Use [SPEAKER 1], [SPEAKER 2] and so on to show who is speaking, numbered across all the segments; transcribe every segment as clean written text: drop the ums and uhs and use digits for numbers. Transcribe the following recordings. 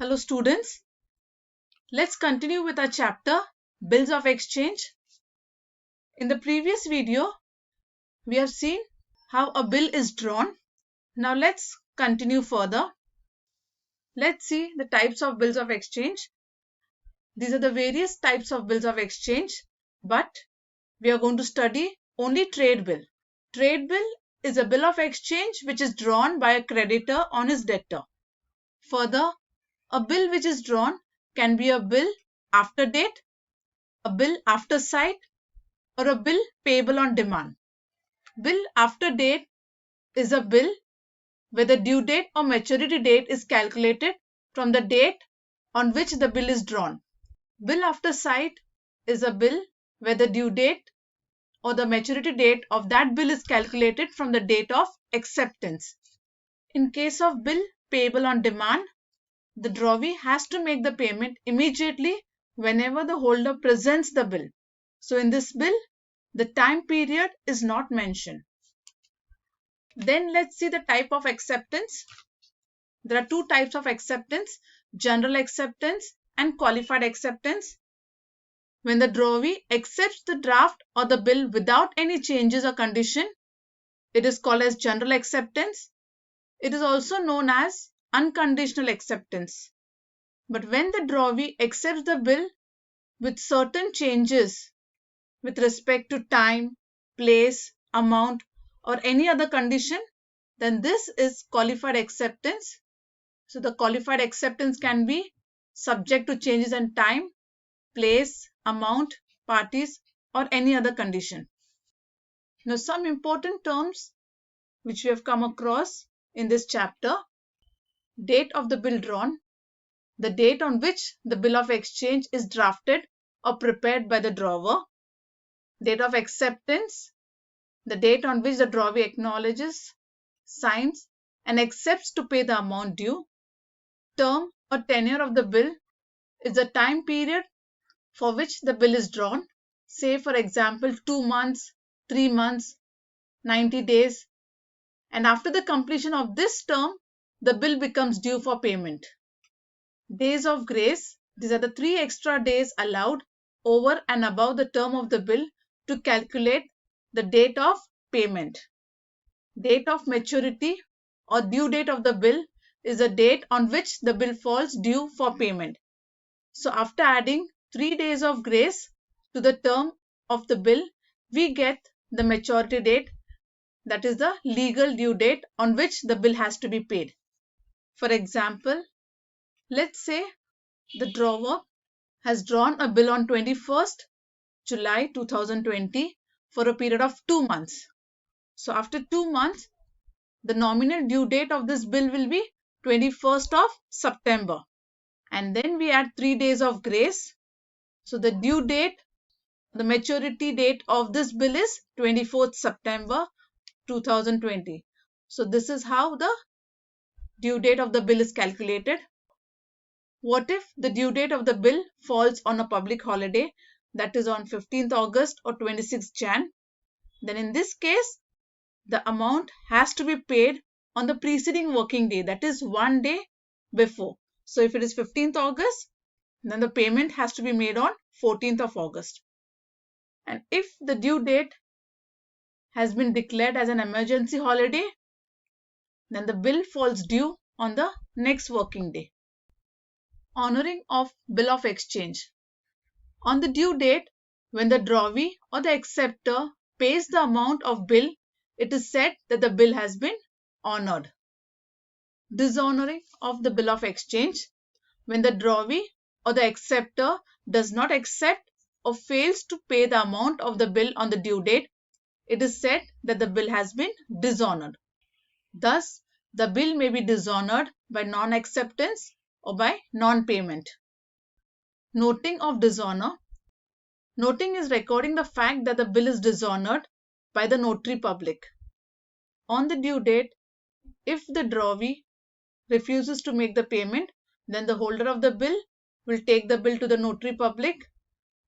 [SPEAKER 1] Hello students, let's continue with our chapter Bills of Exchange. In the previous video, we have seen how a bill is drawn. Now let's continue further. Let's see the types of bills of exchange. These are the various types of bills of exchange, but we are going to study only trade bill. Trade bill is a bill of exchange which is drawn by a creditor on his debtor. Further, a bill which is drawn can be a bill after date, a bill after sight, or a bill payable on demand. Bill after date is a bill where the due date or maturity date is calculated from the date on which the bill is drawn. Bill after sight is a bill where the due date or the maturity date of that bill is calculated from the date of acceptance. In case of bill payable on demand, the drawee has to make the payment immediately whenever the holder presents the bill. So in this bill, the time period is not mentioned. Then let's see the type of acceptance. There are two types of acceptance, general acceptance and qualified acceptance. When the drawee accepts the draft or the bill without any changes or condition, it is called as general acceptance. It is also known as unconditional acceptance. But when the drawee accepts the bill with certain changes with respect to time, place, amount, or any other condition, then this is qualified acceptance. So the qualified acceptance can be subject to changes in time, place, amount, parties, or any other condition. Now some important terms which we have come across in this chapter: date of the bill drawn, the date on which the bill of exchange is drafted or prepared by the drawer; date of acceptance, the date on which the drawee acknowledges, signs, and accepts to pay the amount due; term or tenure of the bill is the time period for which the bill is drawn, say for example 2 months, 3 months, 90 days, and after the completion of this term, the bill becomes due for payment. Days of grace, these are the 3 extra days allowed over and above the term of the bill to calculate the date of payment. Date of maturity or due date of the bill is the date on which the bill falls due for payment. So after adding 3 days of grace to the term of the bill, we get the maturity date, that is the legal due date on which the bill has to be paid. For example, let's say the drawer has drawn a bill on 21st July 2020 for a period of 2 months. So after 2 months, the nominal due date of this bill will be 21st of September. And then we add 3 days of grace. So the due date, the maturity date of this bill is 24th September 2020. So this is how the due date of the bill is calculated. What if the due date of the bill falls on a public holiday, that is on 15th August or 26th Jan? Then in this case, the amount has to be paid on the preceding working day, that is 1 day before. So if it is 15th August, then the payment has to be made on 14th of August. And if the due date has been declared as an emergency holiday, then the bill falls due on the next working day. Honoring of bill of exchange. On the due date, when the drawee or the acceptor pays the amount of bill, it is said that the bill has been honored. Dishonoring of the bill of exchange. When the drawee or the acceptor does not accept or fails to pay the amount of the bill on the due date, it is said that the bill has been dishonored. Thus, the bill may be dishonored by non-acceptance or by non-payment. Noting of dishonor. Noting is recording the fact that the bill is dishonored by the notary public. On the due date, if the drawee refuses to make the payment, then the holder of the bill will take the bill to the notary public.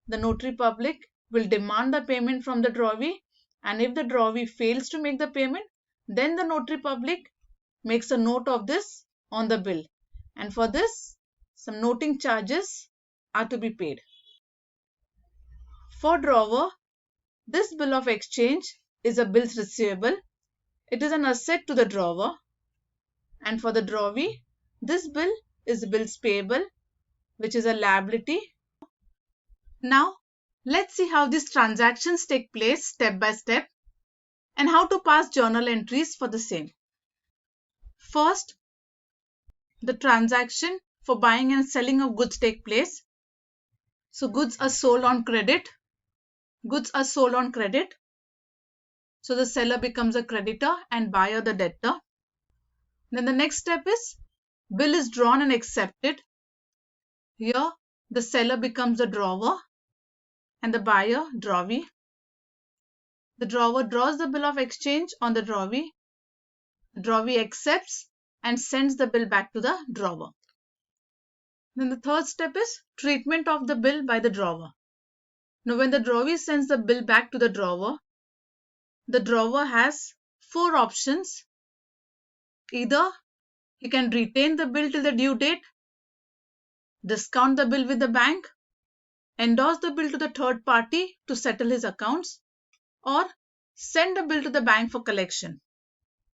[SPEAKER 1] The notary public will demand the payment from the drawee, and if the drawee fails to make the payment, then the notary public makes a note of this on the bill, and for this some noting charges are to be paid. For drawer, this bill of exchange is a bills receivable. It is an asset to the drawer. And for the drawee, this bill is bills payable, which is a liability. Now, let's see how these transactions take place step by step and how to pass journal entries for the same. First, the transaction for buying and selling of goods take place. So goods are sold on credit. Goods are sold on credit. So the seller becomes a creditor and buyer the debtor. Then the next step is bill is drawn and accepted. Here the seller becomes the drawer and the buyer drawee. The drawer draws the bill of exchange on the drawee. The drawee accepts and sends the bill back to the drawer. Then the third step is treatment of the bill by the drawer. Now when the drawee sends the bill back to the drawer has 4 options. Either he can retain the bill till the due date, discount the bill with the bank, endorse the bill to the third party to settle his accounts, or send the bill to the bank for collection.